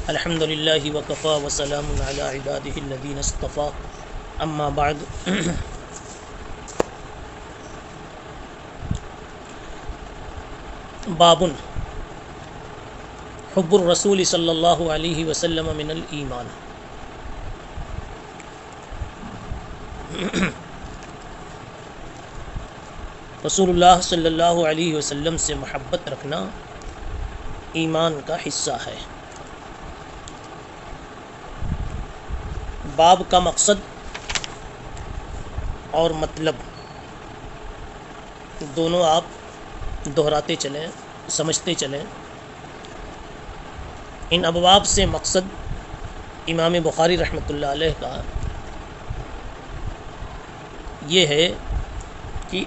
الحمد للہ وکفا وسلام علی عبادہ الذین اصطفیٰ اما بعد باب حب الرسول صلی اللہ علیہ وسلم من الایمان۔ رسول اللہ صلی اللہ علیہ وسلم سے محبت رکھنا ایمان کا حصہ ہے۔ باب کا مقصد اور مطلب دونوں آپ دہراتے چلیں، سمجھتے چلیں۔ ان ابواب سے مقصد امام بخاری رحمۃ اللہ علیہ کا یہ ہے کہ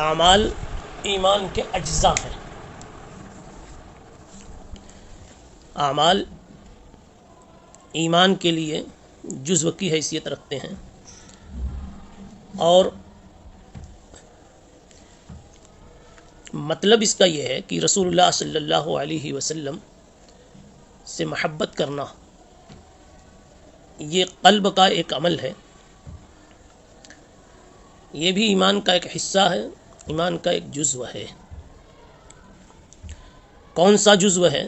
اعمال ایمان کے اجزاء ہیں۔ اعمال ایمان کے لیے جزو کی حیثیت رکھتے ہیں، اور مطلب اس کا یہ ہے کہ رسول اللہ صلی اللہ علیہ وسلم سے محبت کرنا یہ قلب کا ایک عمل ہے، یہ بھی ایمان کا ایک حصہ ہے، ایمان کا ایک جزو ہے۔ کون سا جزو ہے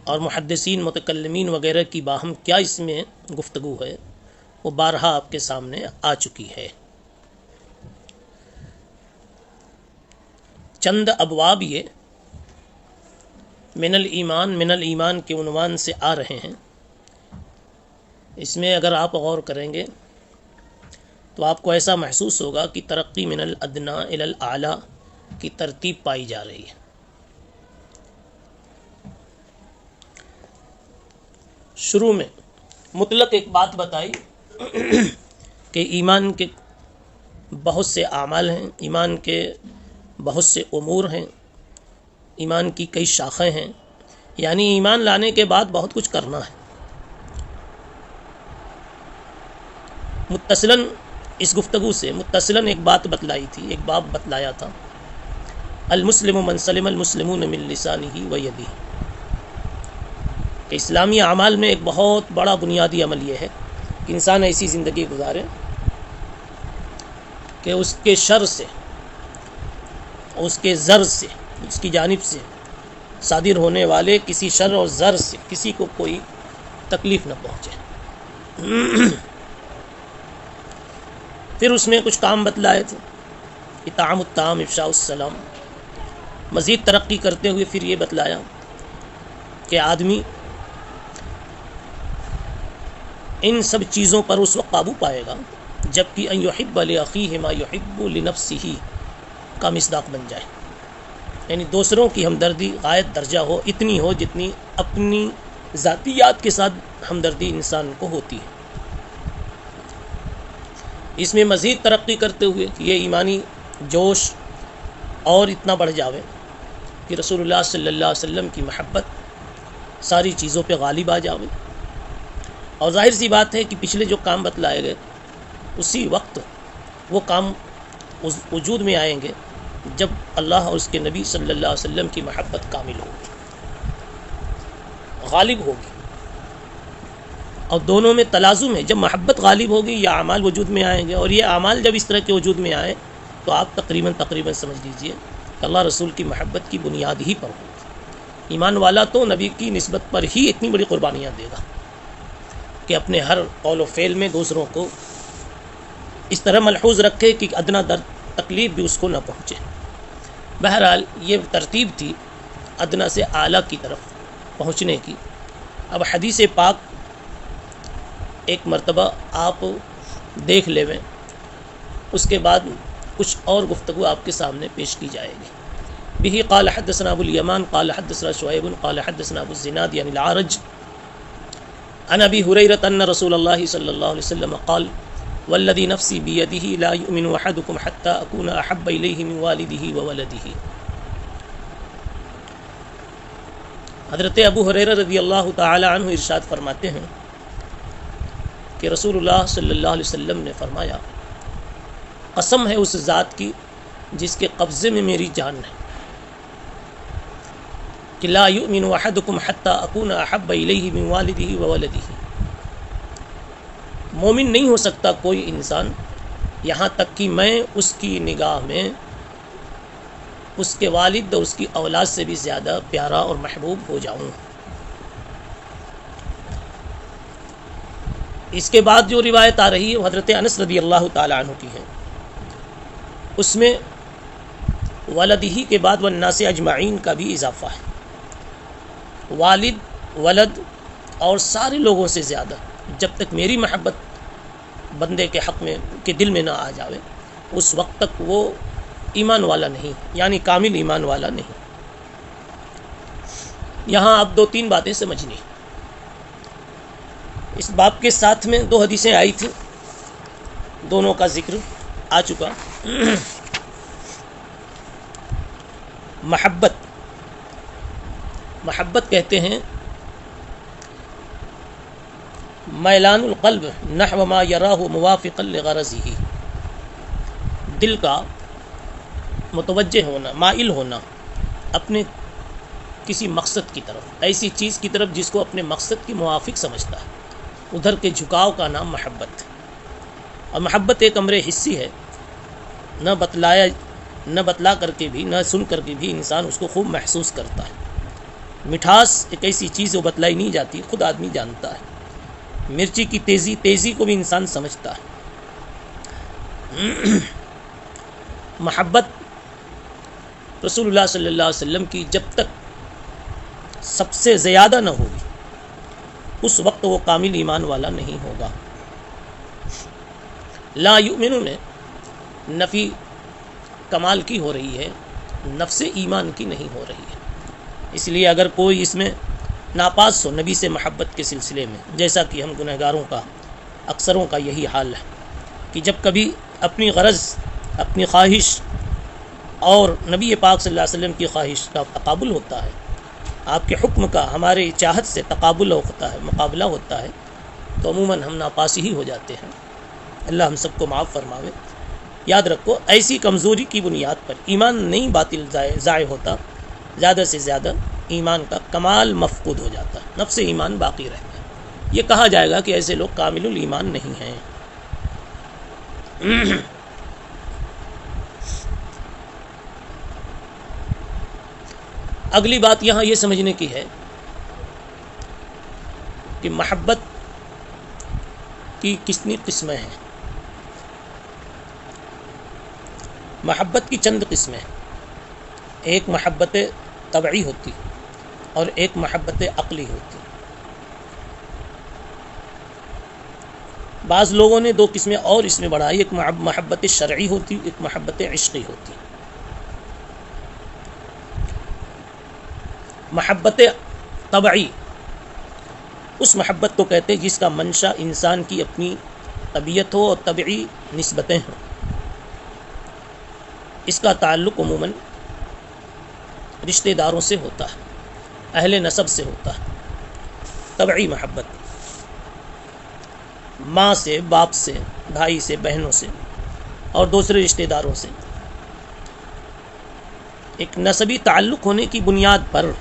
اور محدثین متکلمین وغیرہ کی باہم کیا اس میں گفتگو ہے، وہ بارہا آپ کے سامنے آ چکی ہے۔ چند ابواب یہ من الایمان کے عنوان سے آ رہے ہیں۔ اس میں اگر آپ غور کریں گے تو آپ کو ایسا محسوس ہوگا کہ ترقی من الادنی الی الاعلی کی ترتیب پائی جا رہی ہے۔ شروع میں مطلق ایک بات بتائی کہ ایمان کے بہت سے اعمال ہیں، ایمان کے بہت سے امور ہیں، ایمان کی کئی شاخیں ہیں، یعنی ایمان لانے کے بعد بہت کچھ کرنا ہے۔ متصلاً اس گفتگو سے متصلاً ایک بات بتلائی تھی، ایک باب بتلایا تھا، المسلم من سلم المسلمون من لسانہ و یدہ، کہ اسلامی اعمال میں ایک بہت بڑا بنیادی عمل یہ ہے کہ انسان ایسی زندگی گزارے کہ اس کے شر سے، اس کے ضر سے، اس کی جانب سے صادر ہونے والے کسی شر اور ضر سے کسی کو کوئی تکلیف نہ پہنچے۔ پھر اس میں کچھ کام بتلائے تھے، اطعام الطعام، افشاء السلام۔ مزید ترقی کرتے ہوئے پھر یہ بتلایا کہ آدمی ان سب چیزوں پر اس وقت قابو پائے گا جبکہ ان یحب لاخیہ ما یحب لنفسہ کا مصداق بن جائے، یعنی دوسروں کی ہمدردی غایت درجہ ہو، اتنی ہو جتنی اپنی ذاتیات کے ساتھ ہمدردی انسان کو ہوتی ہے۔ اس میں مزید ترقی کرتے ہوئے کہ یہ ایمانی جوش اور اتنا بڑھ جاوے کہ رسول اللہ صلی اللہ علیہ وسلم کی محبت ساری چیزوں پہ غالب آ جاوے۔ اور ظاہر سی بات ہے کہ پچھلے جو کام بتلائے گئے اسی وقت وہ کام وجود میں آئیں گے جب اللہ اور اس کے نبی صلی اللہ علیہ وسلم کی محبت کامل ہوگی، غالب ہوگی، اور دونوں میں تلازم ہے۔ جب محبت غالب ہوگی یہ اعمال وجود میں آئیں گے، اور یہ اعمال جب اس طرح کے وجود میں آئے تو آپ تقریباً سمجھ لیجئے کہ اللہ رسول کی محبت کی بنیاد ہی پر ہوگی۔ ایمان والا تو نبی کی نسبت پر ہی اتنی بڑی قربانیاں دے گا کہ اپنے ہر قول و فعل میں دوسروں کو اس طرح ملحوظ رکھے کہ ادنا در تکلیف بھی اس کو نہ پہنچے۔ بہرحال یہ ترتیب تھی ادنا سے اعلیٰ کی طرف پہنچنے کی۔ اب حدیث پاک ایک مرتبہ آپ دیکھ لیویں، اس کے بعد کچھ اور گفتگو آپ کے سامنے پیش کی جائے گی۔ بہ قال حدثنا ابو الیمان قال حدثنا شعیب قال حدثنا ابو الزناد یعنی العارج عن ابی ہریرہ ان رسول اللہ صلی اللہ علیہ وسلم قال والذی نفسی بیدہ لا یؤمن احدکم حتی اکون احب الیہ من والدہ وولدہ۔ حضرت ابو ہریرہ رضی اللہ تعالی عنہ ارشاد فرماتے ہیں کہ رسول اللہ صلی اللہ علیہ وسلم نے فرمایا، قسم ہے اس ذات کی جس کے قبضے میں میری جان ہے، کہ لا یؤمن احدکم حتی اکون احب الیہ من والدہ وولدہ، مومن نہیں ہو سکتا کوئی انسان یہاں تک کہ میں اس کی نگاہ میں اس کے والد اور اس کی اولاد سے بھی زیادہ پیارا اور محبوب ہو جاؤں۔ اس کے بعد جو روایت آ رہی ہے وہ حضرت انس رضی اللہ تعالیٰ عنہ کی ہے، اس میں ولدہ کے بعد والناس اجمعین کا بھی اضافہ ہے، والد، ولد اور سارے لوگوں سے زیادہ، جب تک میری محبت بندے کے حق میں کے دل میں نہ آ جاوے اس وقت تک وہ ایمان والا نہیں، یعنی کامل ایمان والا نہیں۔ یہاں اب 2-3 باتیں سمجھنی۔ اس باب کے ساتھ میں 2 حدیثیں آئی تھیں، دونوں کا ذکر آ چکا۔ محبت کہتے ہیں میلان القلب نحو ما یراہ موافقا لغرضہ، دل کا متوجہ ہونا، مائل ہونا اپنے کسی مقصد کی طرف، ایسی چیز کی طرف جس کو اپنے مقصد کے موافق سمجھتا ہے، ادھر کے جھکاؤ کا نام محبت ہے۔ اور محبت ایک امر حسی ہے، نہ بتلا کر کے بھی، نہ سن کر کے بھی انسان اس کو خوب محسوس کرتا ہے۔ مٹھاس ایک ایسی چیز وہ بتلائی نہیں جاتی، خود آدمی جانتا ہے۔ مرچی کی تیزی کو بھی انسان سمجھتا ہے۔ محبت رسول اللہ صلی اللہ علیہ وسلم کی جب تک سب سے زیادہ نہ ہوگی اس وقت وہ کامل ایمان والا نہیں ہوگا۔ لا یؤمن میں نفی کمال کی ہو رہی ہے، نفس ایمان کی نہیں ہو رہی ہے۔ اس لیے اگر کوئی اس میں ناپاس ہو نبی سے محبت کے سلسلے میں، جیسا کہ ہم گنہگاروں کا اکثروں کا یہی حال ہے کہ جب کبھی اپنی غرض، اپنی خواہش اور نبی پاک صلی اللہ علیہ وسلم کی خواہش کا تقابل ہوتا ہے، آپ کے حکم کا ہمارے چاہت سے تقابل ہوتا ہے، مقابلہ ہوتا ہے، تو عموماً ہم ناپاسی ہی ہو جاتے ہیں۔ اللہ ہم سب کو معاف فرماوے۔ یاد رکھو، ایسی کمزوری کی بنیاد پر ایمان نہیں باطل ضائع ہوتا، زیادہ سے زیادہ ایمان کا کمال مفقود ہو جاتا ہے، نفس ایمان باقی رہتا ہے۔ یہ کہا جائے گا کہ ایسے لوگ کامل الایمان نہیں ہیں۔ اگلی بات یہاں یہ سمجھنے کی ہے کہ محبت کی کتنی قسمیں ہیں۔ محبت کی چند قسمیں ہیں۔ ایک محبت طبعی ہوتی اور ایک محبت عقلی ہوتی۔ بعض لوگوں نے 2 قسمیں اور اس میں بڑھائی، ایک محبت شرعی ہوتی، ایک محبت عشقی ہوتی۔ محبت طبعی اس محبت کو کہتے ہیں جس کا منشا انسان کی اپنی طبیعت ہو اور طبعی نسبتیں ہوں۔ اس کا تعلق عموماً رشتہ داروں سے ہوتا ہے، اہل نسب سے ہوتا ہے۔ طبعی محبت ماں سے، باپ سے، بھائی سے، بہنوں سے اور دوسرے رشتہ داروں سے ایک نسبی تعلق ہونے کی بنیاد پر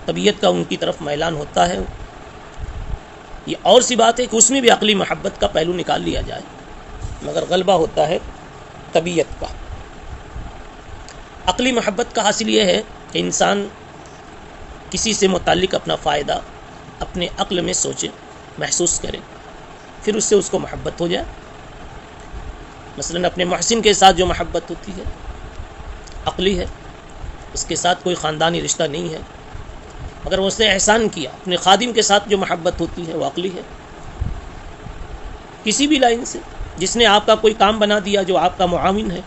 طبیعت کا ان کی طرف میلان ہوتا ہے۔ یہ اور سی بات ہے کہ اس میں بھی عقلی محبت کا پہلو نکال لیا جائے، مگر غلبہ ہوتا ہے طبیعت کا۔ عقلی محبت کا حاصل یہ ہے کہ انسان کسی سے متعلق اپنا فائدہ اپنے عقل میں سوچے، محسوس کرے، پھر اس سے اس کو محبت ہو جائے۔ مثلا اپنے محسن کے ساتھ جو محبت ہوتی ہے عقلی ہے، اس کے ساتھ کوئی خاندانی رشتہ نہیں ہے، مگر اس نے احسان کیا۔ اپنے خادم کے ساتھ جو محبت ہوتی ہے وہ عقلی ہے، کسی بھی لائن سے، جس نے آپ کا کوئی کام بنا دیا جو آپ کا معاون ہے۔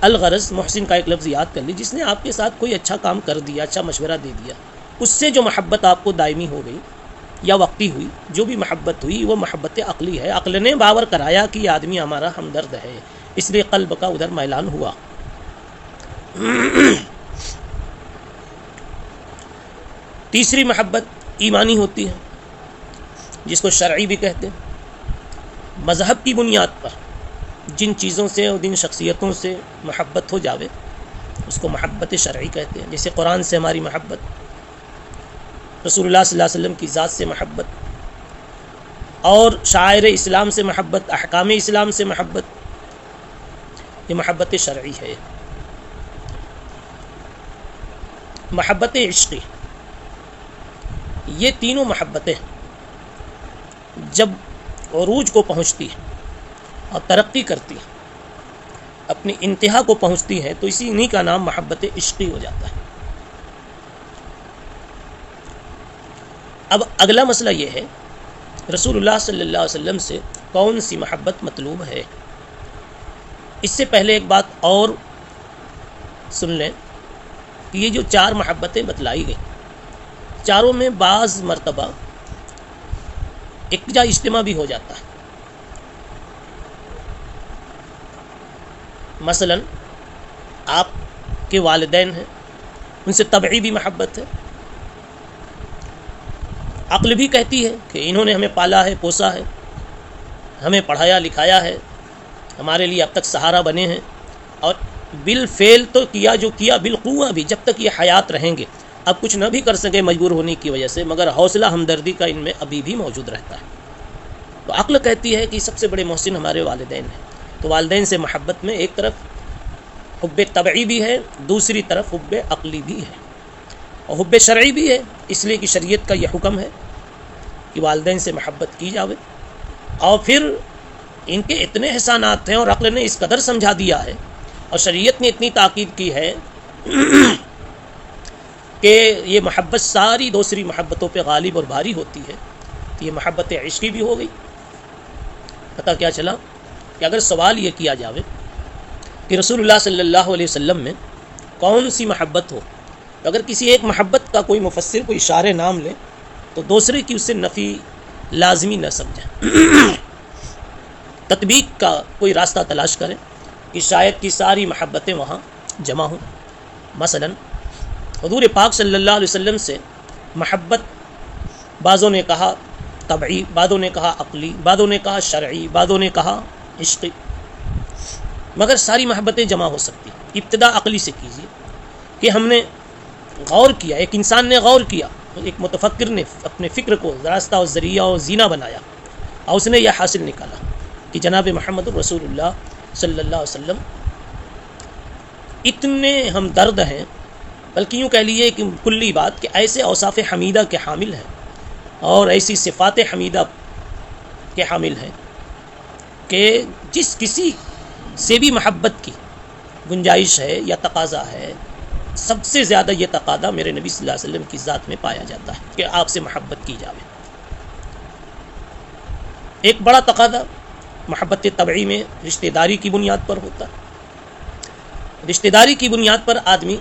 الغرض محسن کا ایک لفظ یاد کر لی، جس نے آپ کے ساتھ کوئی اچھا کام کر دیا، اچھا مشورہ دے دیا، اس سے جو محبت آپ کو دائمی ہو گئی یا وقتی ہوئی، جو بھی محبت ہوئی وہ محبت عقلی ہے۔ عقل نے باور کرایا کہ یہ آدمی ہمارا ہمدرد ہے، اس لیے قلب کا ادھر میلان ہوا۔ تیسری محبت ایمانی ہوتی ہے، جس کو شرعی بھی کہتے ہیں۔ مذہب کی بنیاد پر جن چیزوں سے اور جن شخصیتوں سے محبت ہو جاوے اس کو محبت شرعی کہتے ہیں. جیسے قرآن سے ہماری محبت، رسول اللہ صلی اللہ علیہ وسلم کی ذات سے محبت، اور شاعر اسلام سے محبت، احکام اسلام سے محبت، یہ محبت شرعی ہے. محبت عشقی، یہ تینوں محبتیں جب عروج کو پہنچتی ہیں اور ترقی کرتی ہیں، اپنی انتہا کو پہنچتی ہیں، تو انہی کا نام محبت عشقی ہو جاتا ہے. اب اگلا مسئلہ یہ ہے، رسول اللہ صلی اللہ علیہ وسلم سے کون سی محبت مطلوب ہے؟ اس سے پہلے ایک بات اور سن لیں کہ یہ جو 4 محبتیں بتلائی گئیں، چاروں میں بعض مرتبہ ایک جا اجتماع بھی ہو جاتا ہے. مثلا آپ کے والدین ہیں، ان سے طبعی بھی محبت ہے، عقل بھی کہتی ہے کہ انہوں نے ہمیں پالا ہے، پوسا ہے، ہمیں پڑھایا لکھایا ہے، ہمارے لیے اب تک سہارا بنے ہیں، اور بالفعل تو کیا جو کیا، بالقوہ بھی، جب تک یہ حیات رہیں گے. اب کچھ نہ بھی کر سکے مجبور ہونے کی وجہ سے، مگر حوصلہ ہمدردی کا ان میں ابھی بھی موجود رہتا ہے. تو عقل کہتی ہے کہ سب سے بڑے محسن ہمارے والدین ہیں. تو والدین سے محبت میں ایک طرف حب طبعی بھی ہے، دوسری طرف حب عقلی بھی ہے، اور حب شرعی بھی ہے، اس لیے کہ شریعت کا یہ حکم ہے کہ والدین سے محبت کی جاوے. اور پھر ان کے اتنے احسانات ہیں اور عقل نے اس قدر سمجھا دیا ہے اور شریعت نے اتنی تاکید کی ہے کہ یہ محبت ساری دوسری محبتوں پہ غالب اور بھاری ہوتی ہے. تو یہ محبت عشقی بھی ہو گئی. پتہ کیا چلا کہ اگر سوال یہ کیا جاوے کہ رسول اللہ صلی اللہ علیہ وسلم میں کون سی محبت ہو، تو اگر کسی ایک محبت کا کوئی مفسر کوئی اشارے نام لے تو دوسرے کی اس سے نفی لازمی نہ سمجھیں، تطبیق کا کوئی راستہ تلاش کریں کہ شاید کی ساری محبتیں وہاں جمع ہوں. مثلا حضور پاک صلی اللہ علیہ وسلم سے محبت بعضوں نے کہا طبعی، بعضوں نے کہا عقلی، بعضوں نے کہا شرعی، بعضوں نے کہا عشقی، مگر ساری محبتیں جمع ہو سکتی. ابتدا عقلی سے کیجیے کہ ہم نے غور کیا، ایک انسان نے غور کیا، ایک متفکر نے اپنے فکر کو راستہ اور ذریعہ اور زینہ بنایا، اور اس نے یہ حاصل نکالا کہ جناب محمد رسول اللہ صلی اللہ علیہ وسلم اتنے ہمدرد ہیں، بلکہ یوں کہہ لیجیے کہ کلی بات کہ ایسے اوصاف حمیدہ کے حامل ہیں اور ایسی صفات حمیدہ کے حامل ہیں کہ جس کسی سے بھی محبت کی گنجائش ہے یا تقاضا ہے، سب سے زیادہ یہ تقاضا میرے نبی صلی اللہ علیہ وسلم کی ذات میں پایا جاتا ہے کہ آپ سے محبت کی جاوے. ایک بڑا تقاضا محبت طبعی میں رشتہ داری کی بنیاد پر ہوتا ہے. رشتہ داری کی بنیاد پر آدمی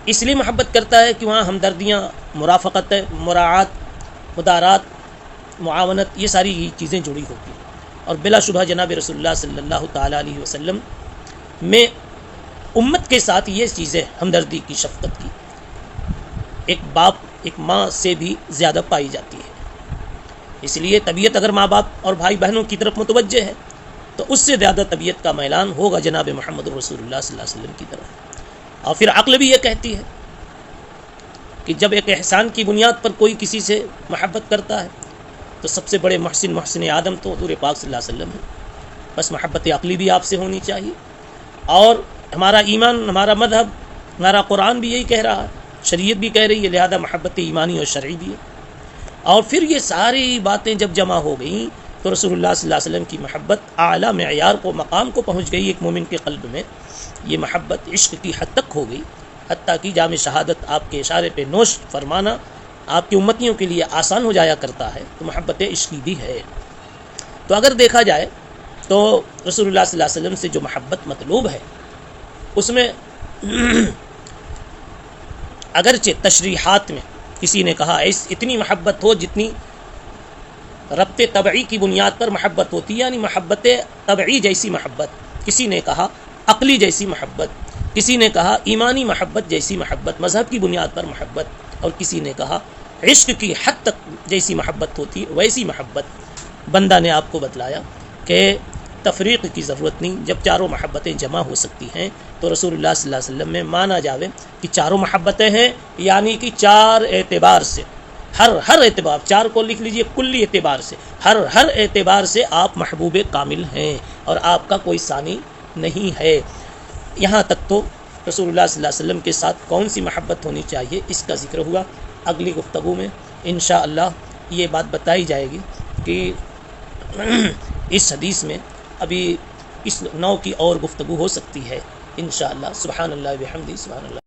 اس لیے محبت کرتا ہے کہ وہاں ہمدردیاں، مرافقت، مراعات، مدارات، معاونت، یہ ساری چیزیں جڑی ہوتی ہیں. اور بلا شبہ جناب رسول اللہ صلی اللہ تعالیٰ علیہ وسلم میں امت کے ساتھ یہ چیزیں ہمدردی کی، شفقت کی، ایک باپ ایک ماں سے بھی زیادہ پائی جاتی ہے. اس لیے طبیعت اگر ماں باپ اور بھائی بہنوں کی طرف متوجہ ہے تو اس سے زیادہ طبیعت کا میلان ہوگا جناب محمد رسول اللہ صلی اللہ علیہ وسلم کی طرف. اور پھر عقل بھی یہ کہتی ہے کہ جب ایک احسان کی بنیاد پر کوئی کسی سے محبت کرتا ہے تو سب سے بڑے محسن آدم تو حضور پاک صلی اللہ علیہ وسلم ہے. بس محبت عقلی بھی آپ سے ہونی چاہیے، اور ہمارا ایمان، ہمارا مذہب، ہمارا قرآن بھی یہی کہہ رہا ہے، شریعت بھی کہہ رہی ہے، لہذا محبت ایمانی اور شرعی بھی ہے. اور پھر یہ ساری باتیں جب جمع ہو گئیں تو رسول اللہ صلی اللہ علیہ وسلم کی محبت اعلیٰ معیار کو، مقام کو پہنچ گئی. ایک مومن کے قلب میں یہ محبت عشق کی حد تک ہو گئی، حتیٰ کہ جام شہادت آپ کے اشارے پہ نوش فرمانا آپ کی امتیوں کے لیے آسان ہو جایا کرتا ہے. تو محبت عشقی بھی ہے. تو اگر دیکھا جائے تو رسول اللہ صلی اللہ علیہ وسلم سے جو محبت مطلوب ہے اس میں اگرچہ تشریحات میں کسی نے کہا اتنی محبت ہو جتنی ربط طبعی کی بنیاد پر محبت ہوتی، یعنی محبت طبعی جیسی محبت، کسی نے کہا عقلی جیسی محبت، کسی نے کہا ایمانی محبت جیسی محبت، مذہب کی بنیاد پر محبت، اور کسی نے کہا عشق کی حد تک جیسی محبت ہوتی ویسی محبت. بندہ نے آپ کو بتلایا کہ تفریق کی ضرورت نہیں. جب چاروں محبتیں جمع ہو سکتی ہیں تو رسول اللہ صلی اللہ علیہ وسلم میں مانا جاوے کہ چاروں محبتیں ہیں، یعنی کہ چار اعتبار سے، ہر اعتبار، چار کو لکھ لیجئے، کلی اعتبار سے، ہر اعتبار سے آپ محبوب کامل ہیں اور آپ کا کوئی ثانی نہیں ہے. یہاں تک تو رسول اللہ صلی اللہ علیہ وسلم کے ساتھ کون سی محبت ہونی چاہیے اس کا ذکر ہوا. اگلی گفتگو میں انشاءاللہ یہ بات بتائی جائے گی کہ اس حدیث میں ابھی اس نوع کی اور گفتگو ہو سکتی ہے انشاءاللہ. سبحان اللہ و بحمدہ، سبحان اللہ.